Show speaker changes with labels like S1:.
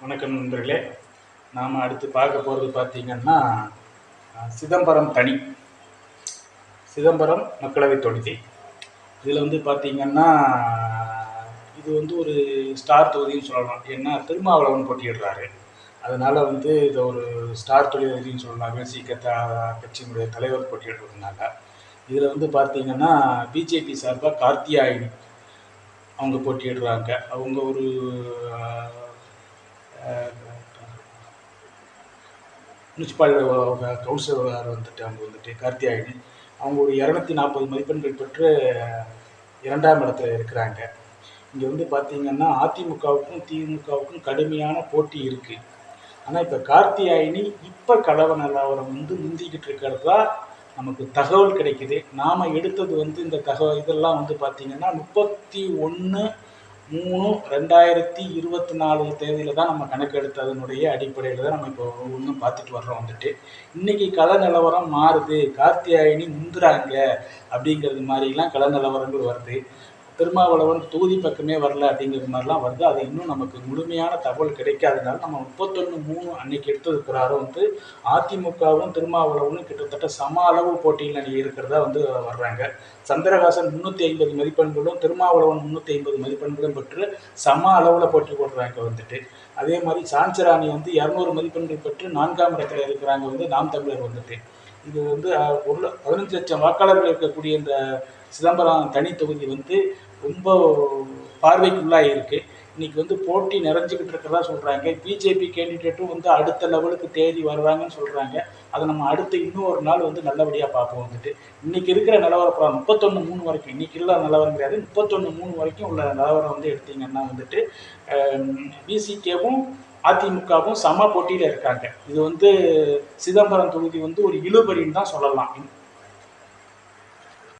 S1: வணக்கம் நண்பர்களே. நாம் அடுத்து பார்க்க போகிறது பார்த்திங்கன்னா சிதம்பரம் தனி சிதம்பரம் மக்களவை தொகுதி. இதில் வந்து பார்த்திங்கன்னா இது வந்து ஒரு ஸ்டார் தொகுதின்னு சொல்லலாம். ஏன்னா திருமாவளவன் போட்டியிடுறாரு. அதனால் வந்து இதை ஒரு ஸ்டார் தொகுதின்னு சொல்லலாம். விசிக கட்சியினுடைய தலைவர் போட்டியிடுறதுனால இதில் வந்து பார்த்திங்கன்னா பிஜேபி சார்பாக கார்த்தியாயினி அவங்க போட்டியிடுறாங்க. அவங்க ஒரு முனிசிபால் கவுன்சிலர் வந்துட்டு அவங்க வந்துட்டு கார்த்தியாயினி அவங்க ஒரு 240 மதிப்பெண்கள் பெற்று 2ஆம் இடத்துல இருக்கிறாங்க. இங்கே வந்து பார்த்திங்கன்னா அதிமுகவுக்கும் திமுகவுக்கும் கடுமையான போட்டி இருக்குது. ஆனால் இப்போ கார்த்தியாயினி இப்போ கலவர நிலவரம் வந்து முந்திக்கிட்டு இருக்கிறது தான் நமக்கு தகவல் கிடைக்குது. நாம் எடுத்தது வந்து இந்த இதெல்லாம் வந்து பார்த்திங்கன்னா 31/3/2024 தேதியில் தான் நம்ம கணக்கு எடுத்ததனுடைய அடிப்படையில் தான் நம்ம இப்போ ஒன்றும் பார்த்துட்டு வர்றோம். வந்துட்டு இன்றைக்கி கள நிலவரம் மாறுது, கார்த்தியாயினி முந்துறாங்க அப்படிங்கிறது மாதிரிலாம் கள நிலவரங்கள் வருது. திருமாவளவன் தொகுதி பக்கமே வரல அப்படிங்கிறது மாதிரிலாம் வருது. அது இன்னும் நமக்கு முழுமையான தகவல் கிடைக்காதனால நம்ம 31/3 அன்னைக்கு எடுத்தது பிரகாரம் வந்து அதிமுகவும் திருமாவளவனும் கிட்டத்தட்ட சம அளவு போட்டியில் இருக்கிறதா வந்து வர்றாங்க. சந்திரகாசன் 350 மதிப்பெண்களும் திருமாவளவன் 350 மதிப்பெண்களும் பெற்று சம அளவில் போட்டி போடுறாங்க வந்துட்டு. அதே மாதிரி சான்சராணி வந்து 200 மதிப்பெண்கள் பெற்று 4ஆம் இடத்துல இருக்கிறாங்க வந்து நாம் தமிழர் வந்துட்டு. இது வந்து 15 லட்சம் வாக்காளர்கள் இருக்கக்கூடிய இந்த சிதம்பரம் தனி தொகுதி வந்து ரொம்ப பார்வைக்குள்ளாக இருக்குது. இன்றைக்கி வந்து போட்டி நிறைஞ்சிக்கிட்டு இருக்கிறதா சொல்கிறாங்க. பிஜேபி கேண்டிடேட்டும் வந்து அடுத்த லெவலுக்கு தேடி வருவாங்கன்னு சொல்கிறாங்க. அதை நம்ம அடுத்து இன்னும் ஒரு நாள் வந்து நல்லபடியாக பார்ப்போம் வந்துட்டு. இன்றைக்கி இருக்கிற நிலவரம் 31/3 வரைக்கும், இன்றைக்கி இல்லை நிலவரம் கிடையாது, 31/3 வரைக்கும் உள்ள நிலவரம் வந்து எடுத்திங்கன்னா வந்துட்டு பிசிகேவும் அதிமுகவும் சம போட்டியில் இருக்காங்க. இது வந்து சிதம்பரம் தொகுதி வந்து ஒரு இழுபறின்னு தான் சொல்லலாம்.